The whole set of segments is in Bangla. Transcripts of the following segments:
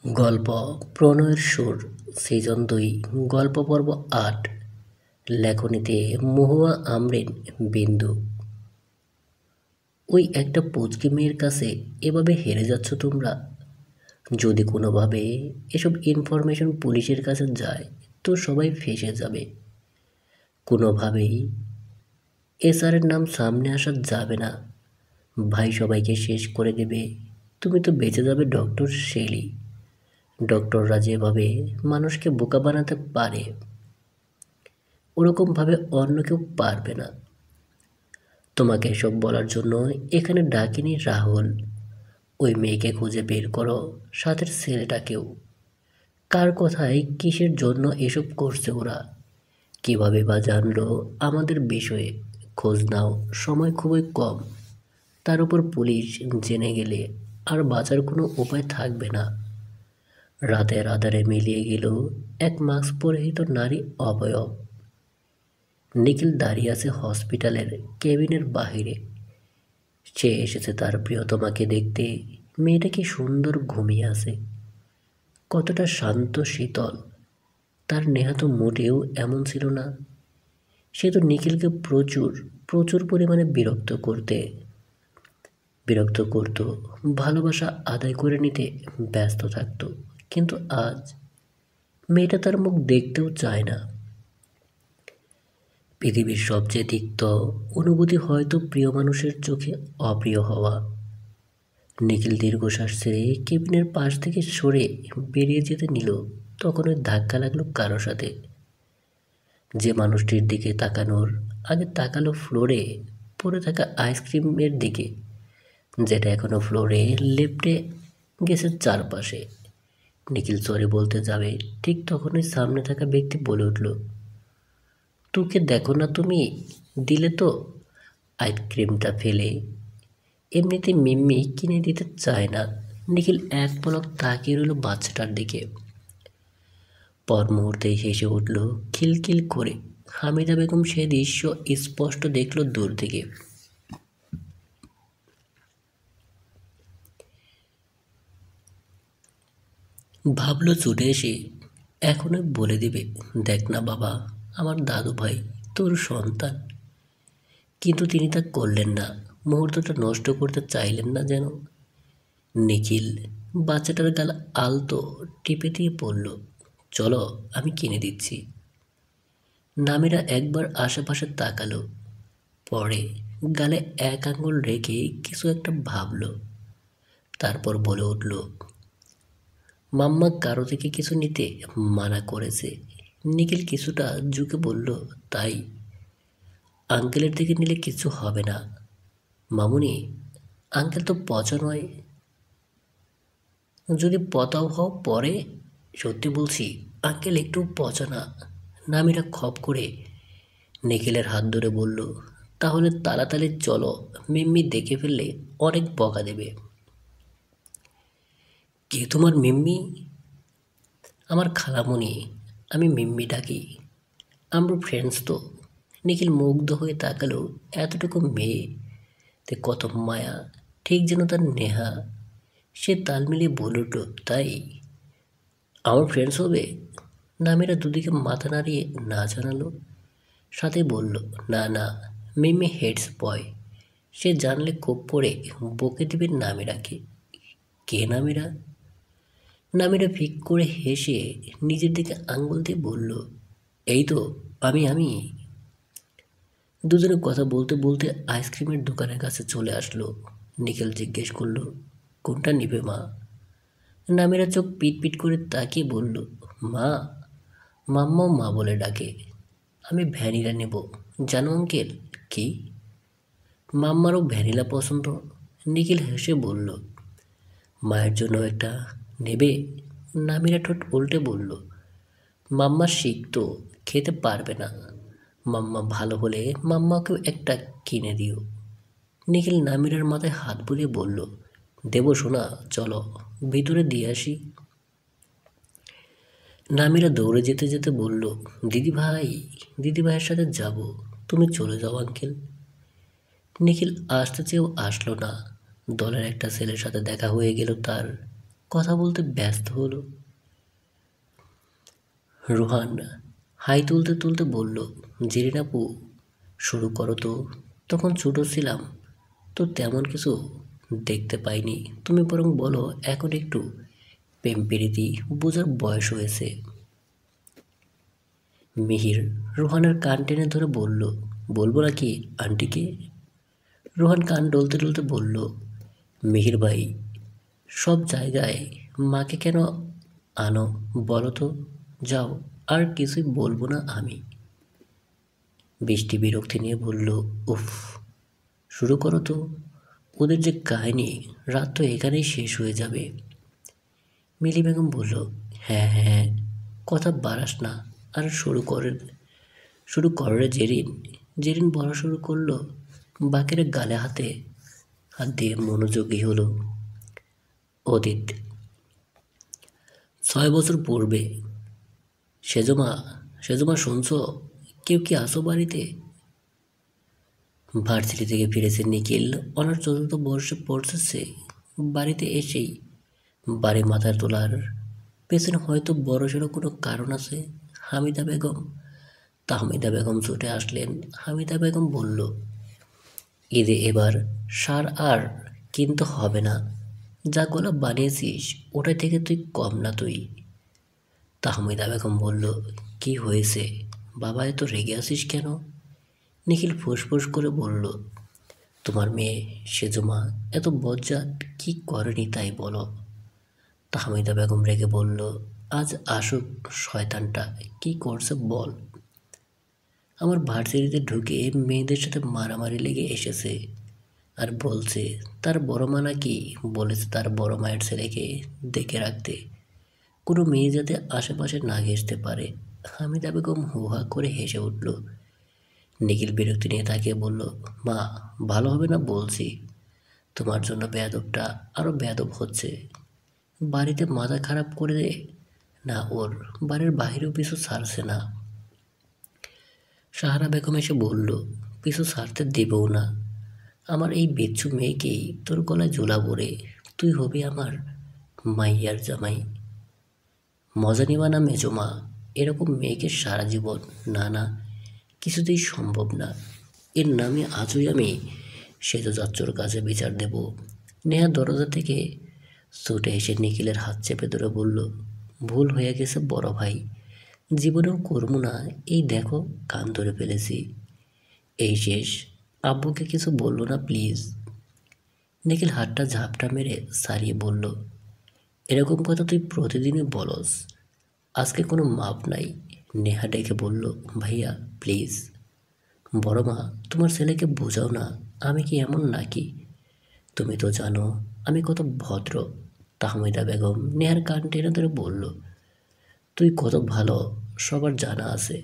গল্প প্রণয়ের সুর সিজন ২ গল্প পর্ব ৮ লেখনীতে মহুয়া আমরিন বিন্দু। ওই একটা পুচকি মেয়ের কাছে এভাবে হেরে যাচ্ছ তোমরা। যদি কোনোভাবে এসব ইনফরমেশন পুলিশের কাছে যায় তো সবাই ফেঁসে যাবে। কোনোভাবেই এসআরের নাম সামনে আসা যাবে না। ভাই সবাইকে শেষ করে দেবে। তুমি তো বেঁচে যাবে ডক্টর শেলি। ডক্টররা যেভাবে মানুষকে বোকা বানাতে পারে ওরকমভাবে অন্য কেউ পারবে না। তোমাকে এসব বলার জন্য এখানে ডাকিনি রাহুল। ওই মেয়েকে খুঁজে বের করো, সাথের ছেলেটাকেও। কার কথায় কিসের জন্য এসব করছে ওরা, কিভাবে বা জানলো আমাদের বিষয়ে? খোঁজ নাও, সময় খুবই কম। তার উপর পুলিশ জেনে গেলে আর বাঁচার কোনো উপায় থাকবে না। রাতের আধারে মিলিয়ে গেল এক মাস্ক পরিহিত নারী অবয়ব। নিখিল দাঁড়িয়ে আছে হসপিটালের কেবিনের বাহিরে। সে এসেছে তার প্রিয়তমাকে দেখতে। মেয়েটা কি সুন্দর ঘুমিয়ে আছে, কতটা শান্ত শীতল। তার নেহা তো মোটেও এমন ছিল না। সে তো নিখিলকে প্রচুর প্রচুর পরিমাণে বিরক্ত করত, ভালোবাসা আদায় করে নিতে ব্যস্ত থাকতো। কিন্তু আজ মেয়েটা তার মুখ দেখতেও চায় না। পৃথিবীর সবচেয়ে তিক্ত অনুভূতি হয়তো প্রিয় মানুষের চোখে অপ্রিয় হওয়া। নিখিল দীর্ঘশ্বাস ছেড়ে কেবিনের পাশ থেকে সরে বেরিয়ে যেতে নিল, তখন ওই ধাক্কা লাগলো কারো সাথে। যে মানুষটির দিকে তাকানোর আগে তাকালো ফ্লোরে পড়ে থাকা আইসক্রিমের দিকে, যেটা এখনো ফ্লোরে লেপ্টে গেছে চারপাশে। নিখিল সরি বলতে যাবে, ঠিক তখনই সামনে থাকা ব্যক্তি বলে উঠল, তোকে দেখো না তুমি, দিলে তো। আইসক্রিমটা ফেলে এমনিতে মিম্মি কিনে দিতে চায় না। নিখিল এক পলক তাকিয়ে রইল বাচ্চাটার দিকে। পর মুহূর্তেই হেসে উঠল খিলখিল করে। হামিদা বেগম সে দৃশ্য স্পষ্ট দেখল দূর থেকে। ভাবলো ছুটে এসে এখনই বলে দিবে, দেখ না বাবা, আমার দাদু ভাই তোর সন্তান। কিন্তু তিনি তা করলেন না, মুহূর্তটা নষ্ট করতে চাইলেন না যেন। নিখিল বাচ্চাটার গাল আলতো টিপে দিয়ে বলল, চলো আমি কিনে দিচ্ছি। নামিরা একবার আশেপাশে তাকালো, পরে গালে এক আঙুল রেখে কিছু একটা ভাবল, তারপর বলে উঠল, মাম্মা কারো থেকে কিছু নিতে মানা করেছে। নিখিল কিছুটা ঝুঁকে বলল, তাই? আঙ্কেলের থেকে নিলে কিছু হবে না মামুনি, আঙ্কেল তো পচা নয়। যদি পতাও হও পরে, সত্যি বলছি আঙ্কেল একটু পচা না। নামিরা খপ করে নিখিলের হাত ধরে বলল, তাহলে তাড়াতাড়ি চলো, মিম্মি দেখে ফেললে অনেক বকা দেবে। কে তোমার মিম্মি? আমার খালামণি, আমি মিম্মি ডাকি। আমরা ফ্রেন্ডস তো। নিখিল মুগ্ধ হয়ে তাকালো, এতটুকু মেয়েতে কত মায়া, ঠিক যেন তার নেহা। সে তাল মিলিয়ে বলে উঠল, তাই আমার ফ্রেন্ডস হবে? নামেরা দুদিকে মাথা নাড়িয়ে না জানালো, সাথে বলল, না না, মিমি হেডস বয়। সে জানলে কোপ করে বকে দিবে নামেরাকে। কে নামেরা? নামেরা ফিক করে হেসে নিজের দিকে আঙ্গুল দিয়ে বলল, এই তো আমি। দুজনে কথা বলতে বলতে আইসক্রিমের দোকানের কাছে চলে আসলো। নিখিল জিজ্ঞেস করলো, কোনটা নিবে মা? নামেরা চোখ পিট পিট করে তাকিয়ে বলল, মা। মাম্মাও মা বলে ডাকে। আমি ভ্যানিলা নেব। জানো আঙ্কেল? কি? মাম্মারও ভ্যানিলা পছন্দ। নিখিল হেসে বলল, মায়ের জন্য একটা নেবে? নামিরা ঠোঁট উল্টে বলল, মাম্মা শিখতো, খেতে পারবে না। মাম্মা ভালো হলে মাম্মাকেও একটা কিনে দিও। নিখিল নামিরার মাথায় হাত বুলিয়ে বলল, দেবো সোনা, চলো ভিতরে দিয়ে আসি। নামিরা দৌড়ে যেতে যেতে বলল, দিদিভাইয়ের সাথে যাব, তুমি চলে যাও আঙ্কেল। নিখিল আসতে চেয়েও আসলো না। দলের একটা ছেলের সাথে দেখা হয়ে গেল তার। কথা বলতে ব্যস্ত হলো। রোহান হাই তুলতে তুলতে বলল, জেরিন আপু, শুরু করো তো। তখন ছোট ছিলাম তো তেমন কিছু দেখতে পাইনি, তুমি বরং বলো, এখন একটু প্রেম প্রীতি বোঝার বয়স হয়েছে। মিহির রোহানের কান টেনে ধরে বলল, বলবো নাকি আন্টিকে? রোহান কান ডলতে ডলতে বলল, মিহির ভাই, সব জায়গায় মাকে কেন আনো বলো তো? যাও, আর কিছুই বলবো না আমি। বৃষ্টি বিরক্তি নিয়ে বলল, উফ, শুরু করো তো। ওদের যে কাহিনী, রাত তো এখানেই শেষ হয়ে যাবে। মিলি বেগম বলল, হ্যাঁ হ্যাঁ, কথা বাড়াস না, আর শুরু কর রে জেরিন। জেরিন বলা শুরু করলো। বাকের গালে হাত দিয়ে মনোযোগী হলো। অতীত 6 বছর পূর্বে। সেজমা সেজমা শুনছো? কেউ কি আসো বাড়িতে? ভার্সিটি থেকে ফিরেছে নিখিল, অনার চতুর্থ বর্ষে পড়ছে সে। বাড়িতে এসেই বাড়ি মাথায় তোলার পেছনে হয়তো বড়সড় কোনো কারণ আছে। হামিদা বেগম তাহমিদা বেগম ছুটে আসলেন। হামিদা বেগম বলল, ঈদে এবার সার আর কিনতে হবে না, যা গোলাপ বানিয়েছিস ওটা থেকে তুই কম না তুই। তাহমিদা বেগম বলল, কি হয়েছে বাবা, এত রেগে আছিস কেন? নিখিল ফুসফুস করে বলল, তোমার মেয়ে সেজমা এত বজ্জাত কি করেনি তাই বলো। তাহমিদা বেগম রেগে বলল, আজ আসুক শয়তানটা, কি করছে বল। আমার ভার্সিটিতে ঢুকে মেয়েদের সাথে মারামারি লেগে এসেছে, আর বলছে তার বড় মা নাকি বলেছে তার বড় মায়ের ছেলেকে দেখে রাখতে, কোনো মেয়ে যাতে আশেপাশে না ঘেঁষতে পারে। হামিদা বেগম হুহা করে হেসে উঠল। নিখিল বিরক্তি নিয়ে তাকিয়ে বলল, মা, ভালো হবে না বলছি, তোমার জন্য বেয়াদবটা আরও বেয়াদব হচ্ছে। বাড়িতে মাথা খারাপ করে দে না ওর, বাড়ির বাহিরেও পিছু ছাড়ছে না। সাহারা বেগম এসে বলল, পিছু ছাড়তে দেবও না, আমার এই বিচ্ছু মেয়েকেই তোর গলায় ঝুলাবো রে, তুই হবি আমার মাইয়ার জামাই। মজা নিবা না মেজমা, এরকম মেয়েকে সারা জীবন, না না, কিছুতেই সম্ভব না। এর নামে আজই আমি সেজো যাচ্চোর কাছে বিচার দেব। নেহা দরজা থেকে ছুটে এসে নিখিলের হাত চেপে ধরে বলল, ভুল হয়ে গেছে বড় ভাই, জীবনেও করবো না, এই দেখো কান ধরে ফেলেছি, এই শেষ। আব্বুকে কিছু বললো না প্লিজ। নিখিল হাতটা ঝাপটা মেরে সারিয়ে বলল, এরকম কথা তুই প্রতিদিনই বলস, আজকে কোনো মাপ নাই। নেহা ডেকে বলল, ভাইয়া প্লিজ। বড় মা, তোমার ছেলেকে বোঝাও না, আমি কি এমন নাকি? তুমি তো জানো আমি কত ভদ্র। তাহমিদা বেগম নেহার কান টেনে ধরে বলল, তুই কত ভালো সবার জানা আছে,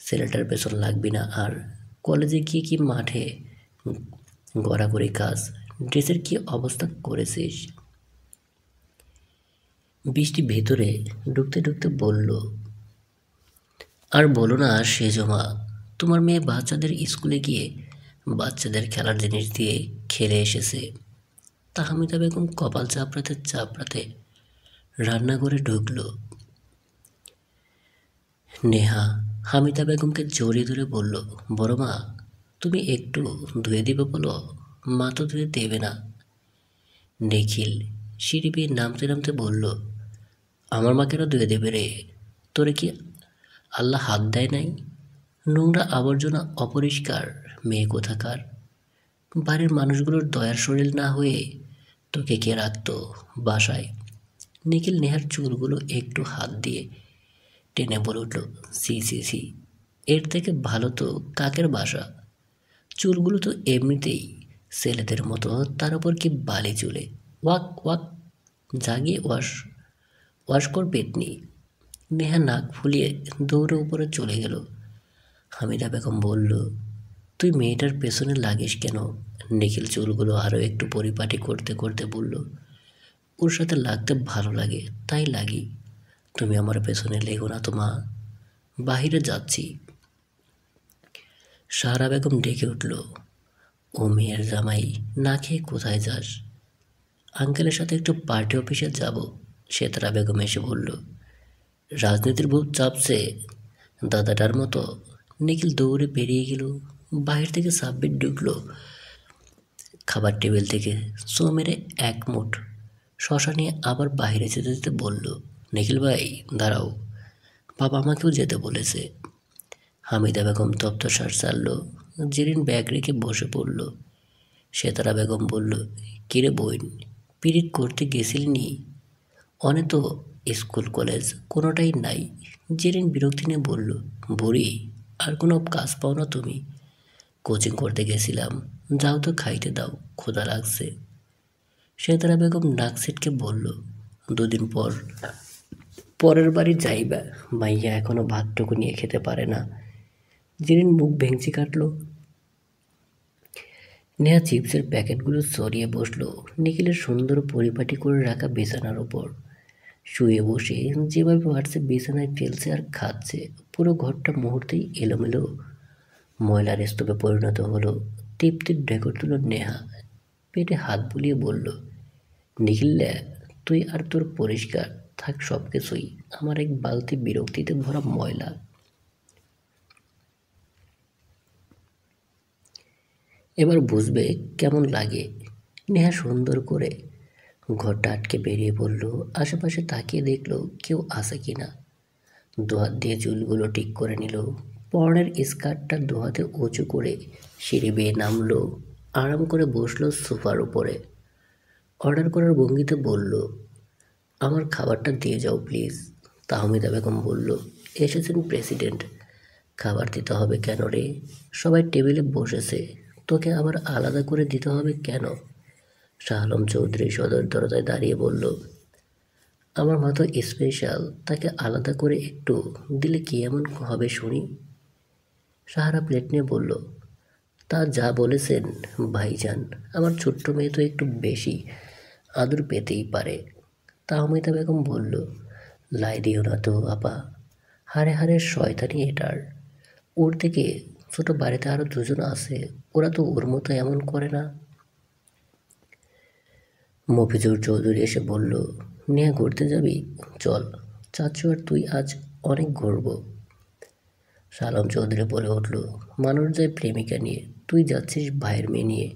ছেলেটার পেছন লাগবি না। আর কলেজে গিয়ে কি মাঠে গড়াগড়ি কাজ, ড্রেসের কি অবস্থা করেছিস? বৃষ্টি ভেতরে ঢুকতে ঢুকতে বলল, আর বলো না সেজমা, তোমার মেয়ে বাচ্চাদের স্কুলে গিয়ে বাচ্চাদের খেলার জিনিস দিয়ে খেলে এসেছে। তাহমিদা বেগম কপাল চাপড়াতে চাপড়াতে রান্নাঘরে ঢুকল। নেহা হামিদা বেগমকে জড়িয়ে ধরে বলল, বড় মা, তুমি একটু ধুয়ে দিবে বলো, মা তো ধুয়ে দেবে না। নিখিল সিঁড়ি বেয়ে নামতে নামতে বলল, আমার মা কেন ধুয়ে দেবে রে? তোরে কি আল্লাহ হাত দেয় নাই? নোংরা আবর্জনা অপরিষ্কার মেয়ে কোথাকার। বাড়ির মানুষগুলোর দয়ার শরীর না হয়ে তোকে কে রাখতো বাসায়? নিখিল নেহার চুলগুলো একটু হাত দিয়ে টেনে বলে উঠল, সি সি সি, এর থেকে ভালো তো কাকের বাসা। চুলগুলো তো এমনিতেই ছেলেদের মতো, তার উপর কি বালি চুলে। ওয়াক ওয়াক, জাগিয়ে ওয়াশ কর পেতনি। নেহা নাক ফুলিয়ে দৌড়ে উপরে চলে গেল। হামিদা বেগম বলল, তুই মেয়েটার পেছনে লাগিস কেন? নিখিল চুলগুলো আরও একটু পরিপাটি করতে করতে বলল, ওর সাথে লাগতে ভালো লাগে তাই লাগি, তুমি আমার পেছনে লেগো না তো মা, বাহিরে যাচ্ছি। সাহারা বেগম ডেকে উঠল, ও মেয়ের জামাই, না খেয়ে কোথায় যাস? আঙ্কেলের সাথে একটু পার্টি অফিসে যাব। সেতারা বেগম এসে বলল, রাজনীতির ভূত চাপছে দাদাটার মতো। নিখিল দৌড়ে বেরিয়ে গেল। বাহির থেকে সাব্বির ঢুকলো খাবার টেবিল থেকে চো মেরে এক মুঠ শশা নিয়ে আবার বাইরে যেতে যেতে বলল, নিখিল ভাই দাঁড়াও, বাবা আমাকেও যেতে বলেছে। হামিদা বেগম তপ্তশ্বাস ছাড়ল। জেরিন ব্যাগ রেখে বসে পড়ল। সেতারা বেগম বলল, কিরে বইন, পিরিত করতে গেছিলি নি? অনে তো স্কুল কলেজ কোনোটাই নাই। জেরিন বিরক্তি নিয়ে বলল, বুড়ি আর কোনো কাজ পাও না তুমি? কোচিং করতে গেছিলাম, যাও তো খাইতে দাও, ক্ষুধা লাগছে। সেতারা বেগম নাক ছিটকে বলল, দুদিন পরের বাড়ি যাইবা, মাইয়া এখনো ভাতটুকু নিয়ে খেতে পারে না। জেরিন মুখ ভেঙচি কাটল। নেহা চিপসের প্যাকেটগুলো সরিয়ে বসলো নিখিলের সুন্দর পরিপাটি করে রাখা বিছানার ওপর। শুয়ে বসে যেভাবে পারছে বিছানায় ফেলছে আর খাচ্ছে। পুরো ঘরটা মুহূর্তেই এলোমেলো ময়লার স্তূপে পরিণত হলো। তৃপ্তির ঢেকর তুল নেহা। পেটে হাত বুলিয়ে বলল, নিখিল্লা তুই আর তোর পরিষ্কার থাক সব কিছুই, আমার এক বালতি বিরক্তিতে ভরা ময়লা। এবার বুঝবে কেমন লাগে। নেহা সুন্দর করে ঘরটা আটকে বেরিয়ে পড়ল। আশেপাশে তাকিয়ে দেখলো কেউ আছে কিনা। দুহাত দিয়ে চুলগুলো ঠিক করে নিল। পরনের স্কার্টটা দুহাতে উঁচু করে সিঁড়ি বেয়ে নামলো। আরাম করে বসলো সোফার উপরে। অর্ডার করার ভঙ্গিতে বলল, আমার খাবারটা দিয়ে যাও প্লিজ। তাহমিদা বেগম বলল, এসেছেন প্রেসিডেন্ট, খাবার দিতে হবে কেন রে? সবাই টেবিলে বসেছে, তোকে আবার আলাদা করে দিতে হবে কেন? শাহ আলম চৌধুরী সদর দরজায় দাঁড়িয়ে বলল, আমার মা তো স্পেশাল, তাকে আলাদা করে একটু দিলে কি এমন হবে শুনি? সাহারা প্লেট নিয়ে বলল, তা যা বলেছেন ভাইজান, আমার ছোট্ট মেয়ে তো একটু বেশি আদর পেতেই পারে। তাহমিদা বেগম বলল, লাই দিও না তো আপা, হারে হারে শয়তানি এটার। ওর থেকে ছোট বাড়িতে আরও দুজন আছে, ওরা তো ওর মতো এমন করে না। মফিজুর চৌধুরী এসে বলল, নিয়ে ঘুরতে যাবি? চল, চাচু আর তুই আজ অনেক ঘুরব। সালাম চৌধুরী বলে উঠল, মানুষ যায় প্রেমিকা নিয়ে, তুই যাচ্ছিস ভাইয়ের মেয়ে নিয়ে।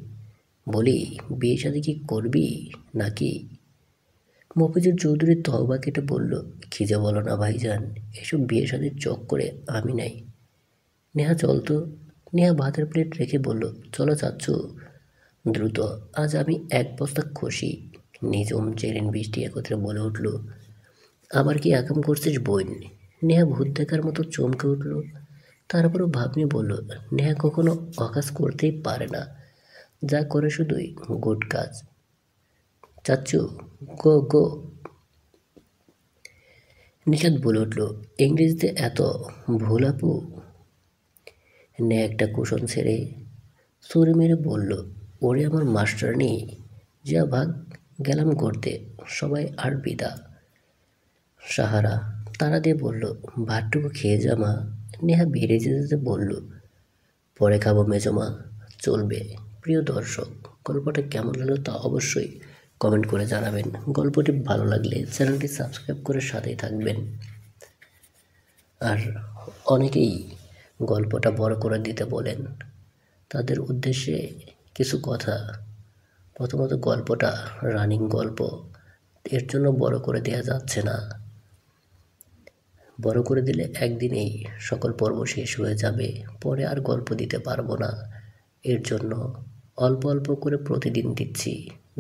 বলি বিয়ে শাদী কি করবি নাকি? মফিজুর চৌধুরী তহবা কেটে বলল, খিজে বলো না ভাইজান, এসব বিয়ে শাদীর চক্করে আমি নাই। নেহা চল তো। নেহা ভাতের প্লেট রেখে বলল, চলো চাচ্ছু দ্রুত, আজ আমি এক বস্তা খুশি। নিজম জেরিন বৃষ্টি একত্রে বলে উঠল, আবার কি আকাম করছিস বোন? নেহা ভূত দেখার মতো চমকে উঠল। তারপরও ভাব নিয়ে বলল, নেহা কখনো অকাজ করতেই পারে না, যা করে শুধুই গুড কাজ। চাচ্ছু গো গো। নিষাদ বলে উঠল, ইংরেজিতে এত ভুল আপু? নেহা একটা কুশন ছেড়ে ছুরি মেরে বলল, ওরে আমার মাস্টারনি, যা ভাগ, গেলাম করতে, সবাই আর বিদা। সাহারা তারা দিয়ে বলল, ভাতটুকু খেয়ে যা মা। নেহা বেরিয়ে যেতে যেতে বলল, পরে খাবো মেজমা। চলবে। প্রিয় দর্শক, গল্পটা কেমন লাগলো তা অবশ্যই কমেন্ট করে জানাবেন। গল্পটি ভালো লাগলে চ্যানেলটি সাবস্ক্রাইব করে সাথেই থাকবেন। আর অনেকেই গল্পটা বড় করে দিতে বলেন, তাদের উদ্দেশ্যে কিছু কথা। প্রথমত গল্পটা রানিং গল্প, এর জন্য বড় করে দেওয়া যাচ্ছে না। বড় করে দিলে একদিনেই সকল পর্ব শেষ হয়ে যাবে, পরে আর গল্প দিতে পারবো না। এর জন্য অল্প অল্প করে প্রতিদিন দিচ্ছি।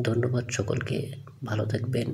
ধন্যবাদ সকলকে, ভালো থাকবেন।